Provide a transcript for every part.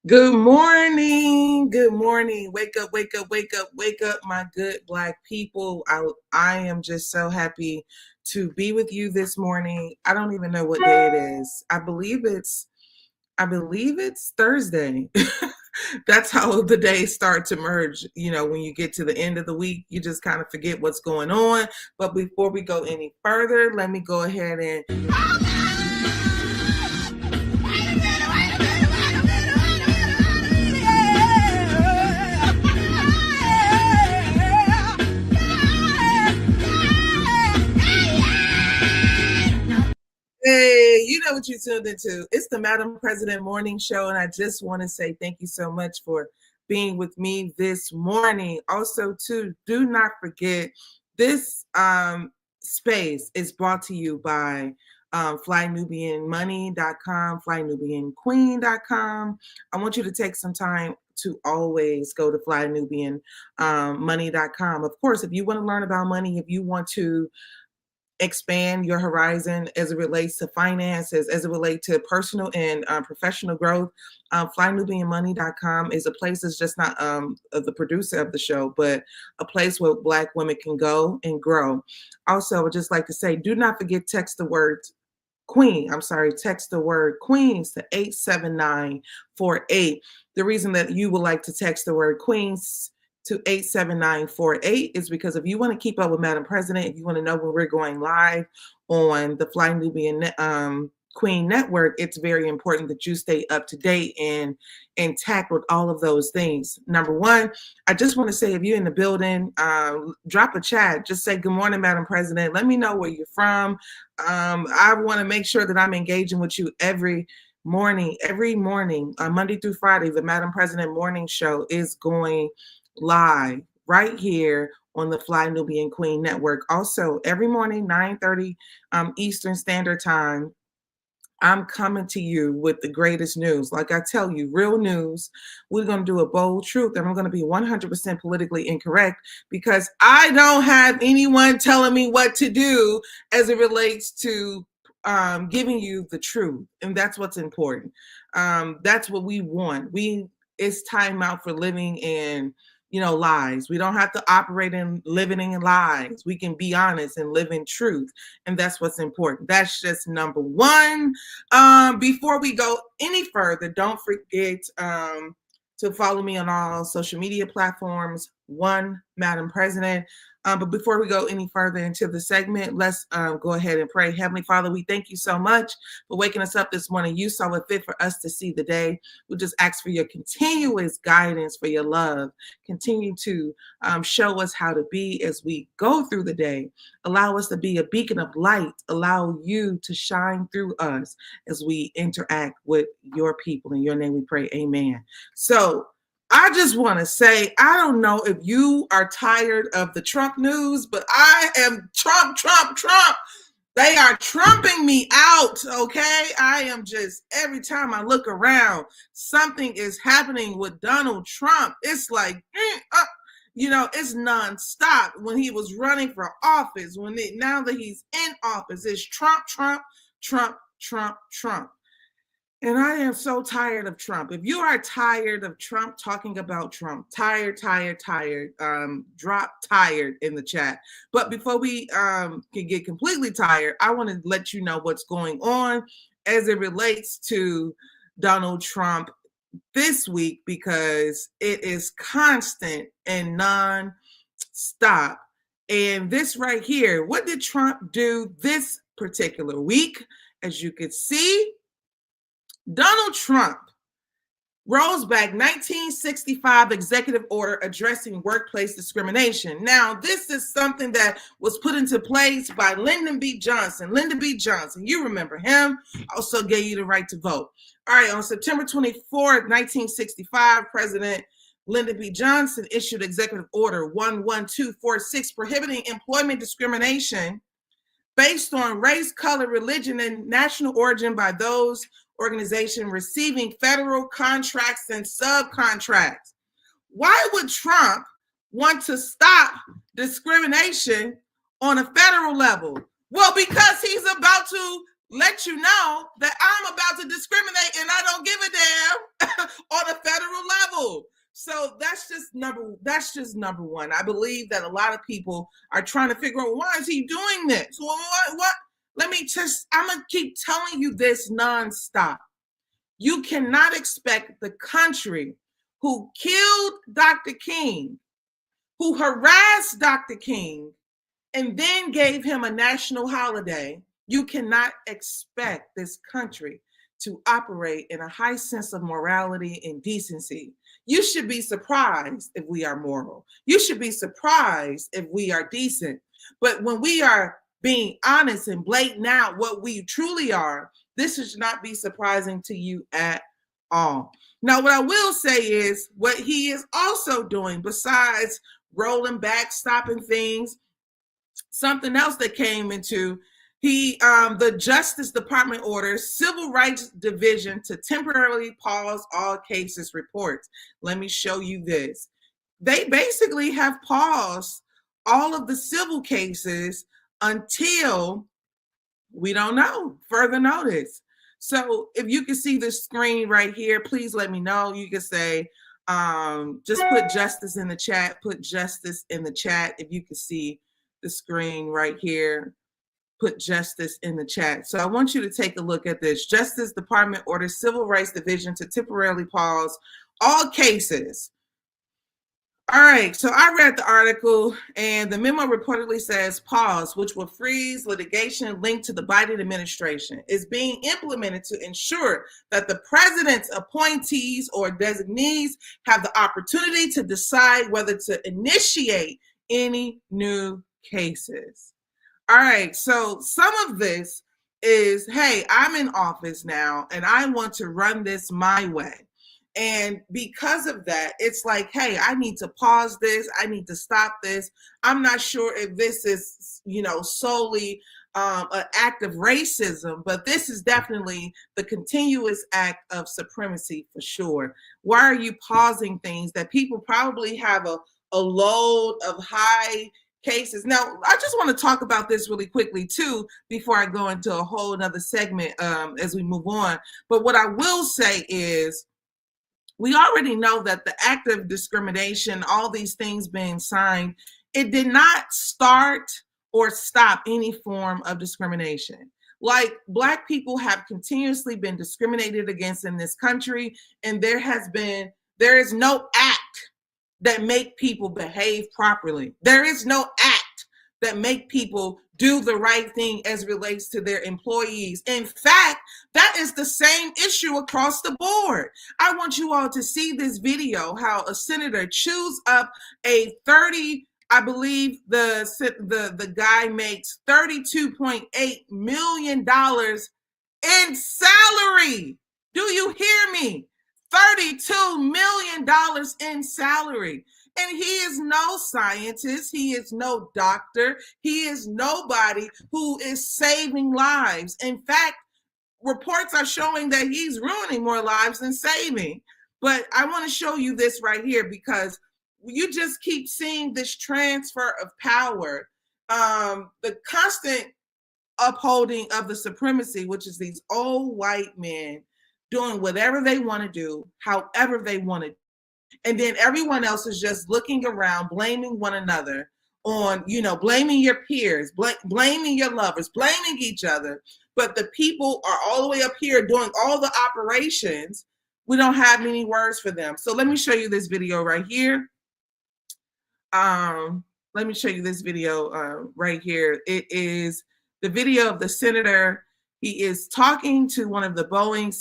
Good morning. Good morning. Wake up, wake up, wake up, wake up, my good Black people. I am just so happy to be with you this morning. I don't even know what day it is. I believe it's Thursday. That's how the days start to merge. When you get to the end of the week, you just kind of forget what's going on. But before we go any further, let me go ahead and Hey, you know what you tuned into. It's the Madam President Morning Show, and I just want to say thank you so much for being with me this morning. Also, too, do not forget this space is brought to you by FlyNubianMoney.com, FlyNubianQueen.com. I want you to take some time to always go to FlyNubianMoney.com. Of course, if you want to learn about money, if you want to expand your horizon as it relates to finances, as it relates to personal and professional growth, FlyNubianMoney.com is a place that's just not the producer of the show, but a place where Black women can go and grow. Also, I would just like to say, do not forget, text the word Queens to 87948. The reason that you would like to text the word Queens to 87948 is because if you want to keep up with Madam President, if you want to know when we're going live on the Fly Nubian Queen Network, it's very important that you stay up to date and intact with all of those things. Number one, I just want to say, if you're in the building, drop a chat. Just say, good morning, Madam President. Let me know where you're from. I want to make sure that I'm engaging with you every morning, Monday through Friday. The Madam President Morning Show is going live right here on the Fly Nubian Queen Network. Also, every morning, 9:30 Eastern Standard Time, I'm coming to you with the greatest news. Like I tell you, real news. We're going to do a bold truth, and I'm going to be 100% politically incorrect because I don't have anyone telling me what to do as it relates to giving you the truth. And that's what's important. That's what we want. It's time out for living in lies. We don't have to operate in living in lies. We can be honest and live in truth. And that's what's important. That's just number one. Before we go any further, don't forget to follow me on all social media platforms, one Madam President. But before we go any further into the segment, let's go ahead and pray. Heavenly Father, we thank you so much for waking us up this morning. You saw it fit for us to see the day. We just ask for your continuous guidance, for your love. Continue to show us how to be as we go through the day. Allow us to be a beacon of light. Allow you to shine through us as we interact with your people. In your name we pray, amen. So I just want to say, I don't know if you are tired of the Trump news, but I am Trump. They are trumping me out, okay? I am just, every time I look around, something is happening with Donald Trump. It's like, it's nonstop. When he was running for office, now that he's in office, it's Trump. And I am so tired of Trump. If you are tired of Trump talking about Trump, tired, drop tired in the chat. But before we can get completely tired, I want to let you know what's going on as it relates to Donald Trump this week, because it is constant and non-stop. And this right here, what did Trump do this particular week? As you could see, Donald Trump rolls back 1965 executive order addressing workplace discrimination. Now, this is something that was put into place by Lyndon B. Johnson. Lyndon B. Johnson, you remember him, also gave you the right to vote. All right, on September 24th, 1965, President Lyndon B. Johnson issued Executive Order 11246 prohibiting employment discrimination based on race, color, religion, and national origin by those organizations receiving federal contracts and subcontracts. Why would Trump want to stop discrimination on a federal level? Well, because he's about to let you know that I'm about to discriminate and I don't give a damn on a So that's just number one. I believe that a lot of people are trying to figure out, why is he doing this? What? I'm gonna keep telling you this nonstop. You cannot expect the country who killed Dr. King, who harassed Dr. King, and then gave him a national holiday. You cannot expect this country to operate in a high sense of morality and decency. You should be surprised if we are moral. You should be surprised if we are decent. But when we are being honest and blatant out what we truly are, this should not be surprising to you at all. Now, what I will say is what he is also doing, besides rolling back, stopping things, something else that came into the Justice Department orders Civil Rights Division to temporarily pause all cases reports. Let me show you this. They basically have paused all of the civil cases until we don't know further notice. So if you can see the screen right here, please let me know. You can say, just put justice in the chat, put justice in the chat. If you can see the screen right here, put justice in the chat. So I want you to take a look at this. Justice Department orders Civil Rights Division to temporarily pause all cases. All right, so I read the article, and the memo reportedly says pause, which will freeze litigation linked to the Biden administration, is being implemented to ensure that the president's appointees or designees have the opportunity to decide whether to initiate any new cases. All right, so some of this is, hey, I'm in office now, and I want to run this my way. And because of that, it's like, hey, I need to pause this. I need to stop this. I'm not sure if this is, solely an act of racism, but this is definitely the continuous act of supremacy for sure. Why are you pausing things that people probably have a load of high cases? Now, I just want to talk about this really quickly too, before I go into a whole nother segment as we move on. But what I will say is, we already know that the act of discrimination, all these things being signed, it did not start or stop any form of discrimination. Like, Black people have continuously been discriminated against in this country, and there is no act that make people behave properly. There is no act that make people do the right thing as relates to their employees. In fact, that is the same issue across the board. I want you all to see this video, how a senator chews up a 30, I believe the guy makes $32.8 million in salary. Do you hear me? $32 million in salary. And he is no scientist. He is no doctor. He is nobody who is saving lives. In fact, reports are showing that he's ruining more lives than saving. But I want to show you this right here, because you just keep seeing this transfer of power, the constant upholding of the supremacy, which is these old white men doing whatever they want to do, however they want to. And then everyone else is just looking around, blaming one another on, blaming your peers, blaming your lovers, blaming each other. But the people are all the way up here doing all the operations. We don't have any words for them. So let me show you this video right here. Let me show you this video right here. It is the video of the senator. He is talking to one of the Boeing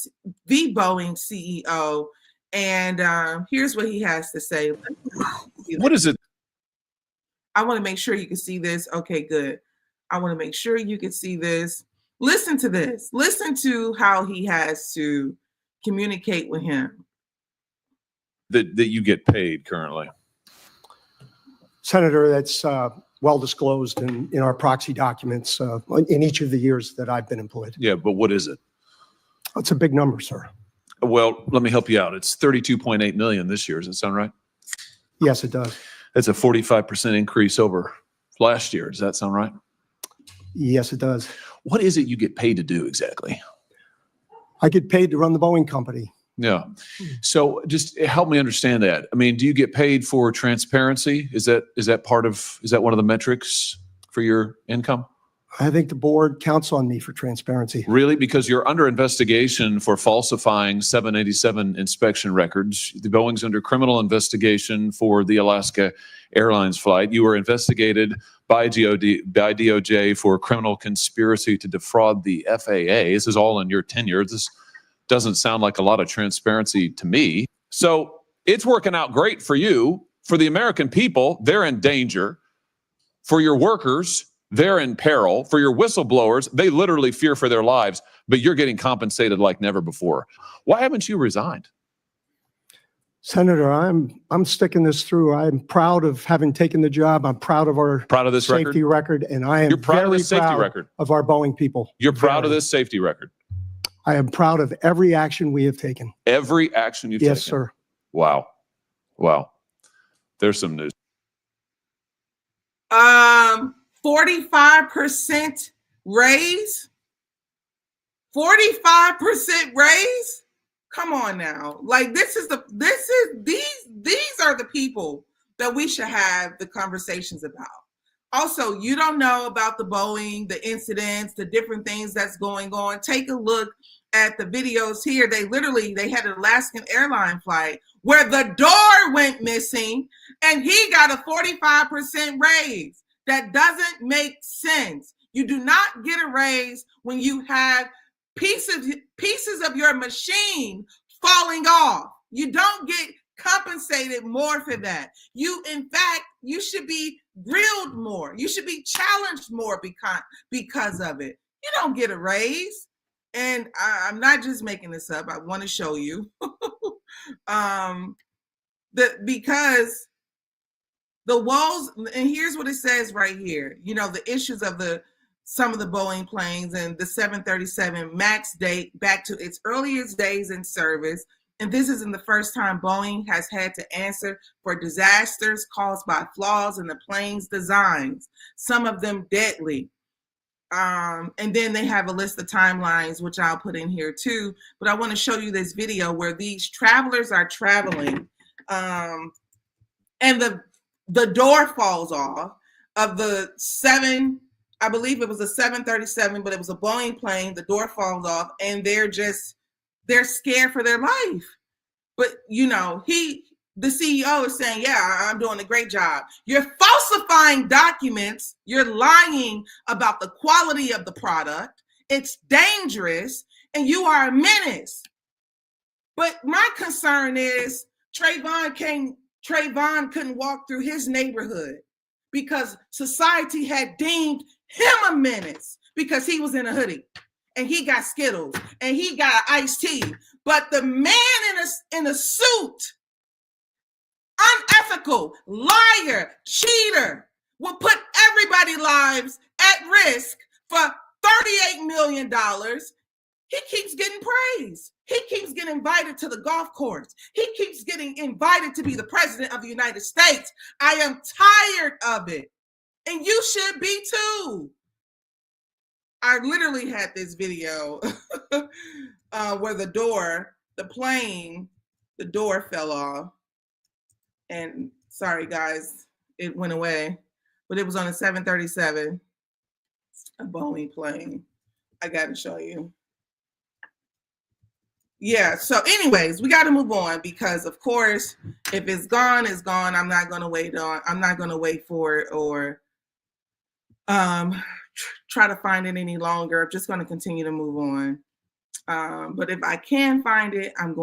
CEO. And here's what he has to say. What is it? I want to make sure you can see this. Okay, good. I want to make sure you can see this. Listen to this. Listen to how he has to communicate with him. That you get paid currently. Senator, that's well disclosed in our proxy documents in each of the years that I've been employed. Yeah, but what is it? It's a big number, sir. Well, let me help you out. It's 32.8 million this year. Does that sound right? Yes, it does. That's a 45% increase over last year. Does that sound right? Yes, it does. What is it you get paid to do exactly? I get paid to run the Boeing company. Yeah. So just help me understand that. I mean, do you get paid for transparency? Is that one of the metrics for your income? I think the board counts on me for transparency. Really? Because you're under investigation for falsifying 787 inspection records. The Boeing's under criminal investigation for the Alaska Airlines flight. You were investigated by DOJ for criminal conspiracy to defraud the FAA. This is all in your tenure. This doesn't sound like a lot of transparency to me. So it's working out great for you. For the American people, they're in danger. For your workers, they're in peril. For your whistleblowers, they literally fear for their lives, but you're getting compensated like never before. Why haven't you resigned? Senator, I'm sticking this through. I'm proud of having taken the job. I'm proud of our this safety record, and I am You're proud of very this safety proud record. of our Boeing people. You're proud of this safety record. I am proud of every action we have taken. Every action you've taken. Yes, sir. Wow. Wow. There's some news. 45% raise. 45% raise. Come on now. Like these are the people that we should have the conversations about. Also, you don't know about the Boeing, the incidents, the different things that's going on. Take a look at the videos here. They had an Alaskan airline flight where the door went missing and he got a 45% raise. That doesn't make sense. You do not get a raise when you have pieces of your machine falling off. You don't get compensated more for that. In fact, you should be grilled more. You should be challenged more because of it. You don't get a raise. And I'm not just making this up. I want to show you because the woes, and here's what it says right here. You know, the issues of some of the Boeing planes and the 737 MAX date back to its earliest days in service. And this isn't the first time Boeing has had to answer for disasters caused by flaws in the plane's designs, some of them deadly. And then they have a list of timelines, which I'll put in here too. But I want to show you this video where these travelers are traveling and the door falls off of I believe it was a 737, but it was a Boeing plane. The door falls off and they're scared for their life. But, you know, the CEO is saying, yeah, I'm doing a great job. You're falsifying documents. You're lying about the quality of the product. It's dangerous and you are a menace. But my concern is Trayvon couldn't walk through his neighborhood because society had deemed him a menace because he was in a hoodie and he got Skittles and he got iced tea. But the man in a suit, unethical, liar, cheater, will put everybody's lives at risk for $38 million. He keeps getting praise. He keeps getting invited to the golf course. He keeps getting invited to be the president of the United States. I am tired of it. And you should be too. I literally had this video where the door fell off. And sorry, guys, it went away. But it was on a 737, a Boeing plane. I got to show you. Yeah, so anyways, we got to move on because, of course, if it's gone, it's gone. I'm not going to wait for it or try to find it any longer. I'm just going to continue to move on. But if I can find it, I'm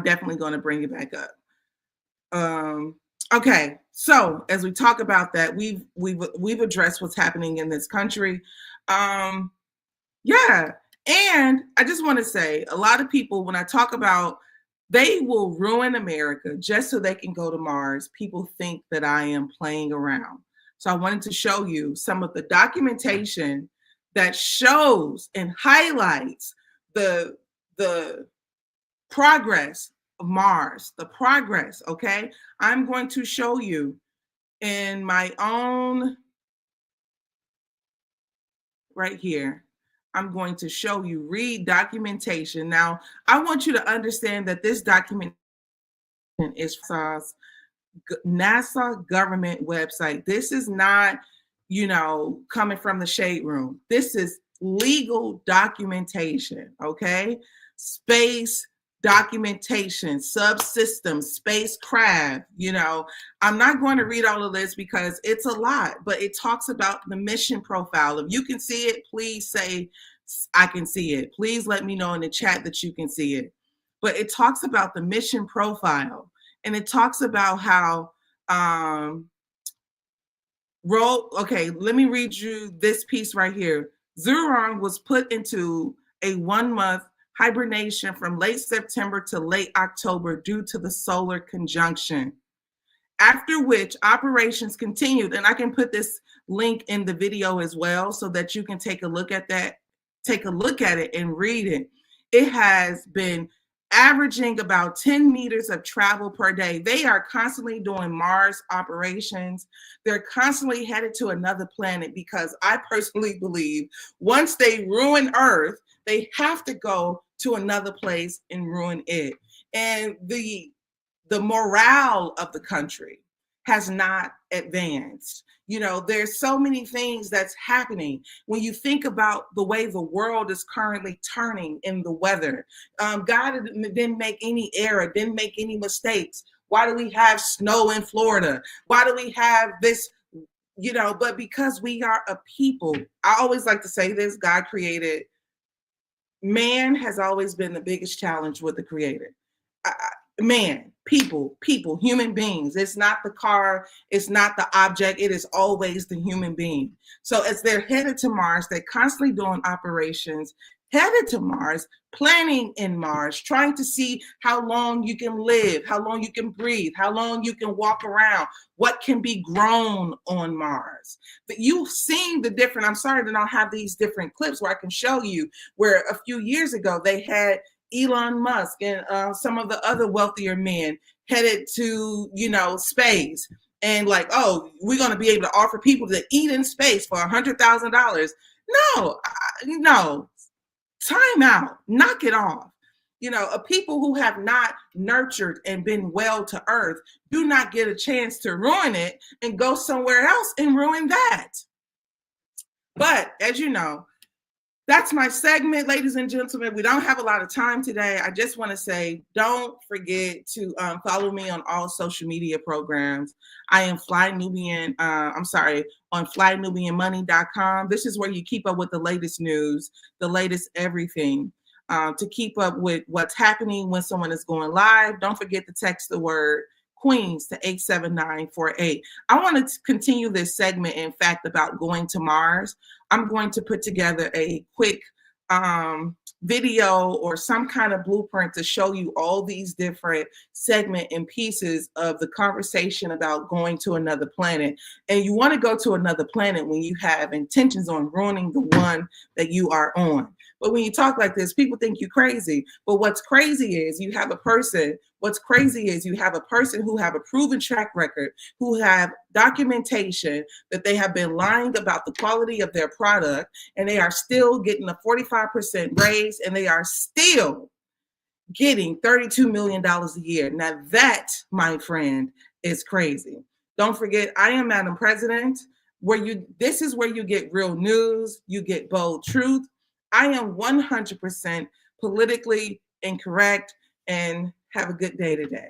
definitely going to bring it back up. Okay, so as we talk about that, we've addressed what's happening in this country. Yeah. And I just want to say, a lot of people, when I talk about they will ruin America just so they can go to Mars, people think that I am playing around. So I wanted to show you some of the documentation that shows and highlights the progress of Mars, the progress, okay? I'm going to show you in my own, right here. I'm going to show you, read documentation. Now, I want you to understand that this documentation is NASA government website. This is not, coming from the shade room. This is legal documentation, okay? Space documentation, subsystems, spacecraft, I'm not going to read all of this because it's a lot, but it talks about the mission profile. If you can see it, please say, I can see it. Please let me know in the chat that you can see it. But it talks about the mission profile, and it talks about how, okay, let me read you this piece right here. Zhurong was put into a 1-month hibernation from late September to late October due to the solar conjunction, after which operations continued. And I can put this link in the video as well so that you can take a look at that, take a look at it and read it. It has been averaging about 10 meters of travel per day. They are constantly doing Mars operations. They're constantly headed to another planet because I personally believe once they ruin Earth, they have to go to another place and ruin it. And the morale of the country has not advanced. There's so many things that's happening when you think about the way the world is currently turning in the weather. God didn't make any error, didn't make any mistakes. Why do we have snow in Florida? Why do we have this? But because we are a people, I always like to say this, God created, man has always been the biggest challenge with the creator. Man, people, human beings. It's not the car, it's not the object, it is always the human being. So as they're headed to Mars, they're constantly doing operations, headed to Mars, planning in Mars, trying to see how long you can live, how long you can breathe, how long you can walk around, what can be grown on Mars. But you've seen the different, I'm sorry that I don't have these different clips where I can show you where a few years ago they had Elon Musk and some of the other wealthier men headed to, space, and like, oh, we're going to be able to offer people to eat in space for $100,000. No, time out, knock it off. A people who have not nurtured and been well to earth do not get a chance to ruin it and go somewhere else and ruin that. But as you know, that's my segment, ladies and gentlemen. We don't have a lot of time today. I just want to say, don't forget to follow me on all social media programs. I am on flynubianmoney.com. This is where you keep up with the latest news, the latest everything. To keep up with what's happening when someone is going live, don't forget to text the word Queens to 87948. I want to continue this segment, in fact, about going to Mars. I'm going to put together a quick video or some kind of blueprint to show you all these different segment and pieces of the conversation about going to another planet. And you want to go to another planet when you have intentions on ruining the one that you are on. But when you talk like this, people think you're crazy. But what's crazy is you have a person who have a proven track record, who have documentation that they have been lying about the quality of their product, and they are still getting a 45% raise, and they are still getting $32 million a year. Now that, my friend, is crazy. Don't forget, I am Madam President, this is where you get real news, you get bold truth. I am 100% politically incorrect, and have a good day today.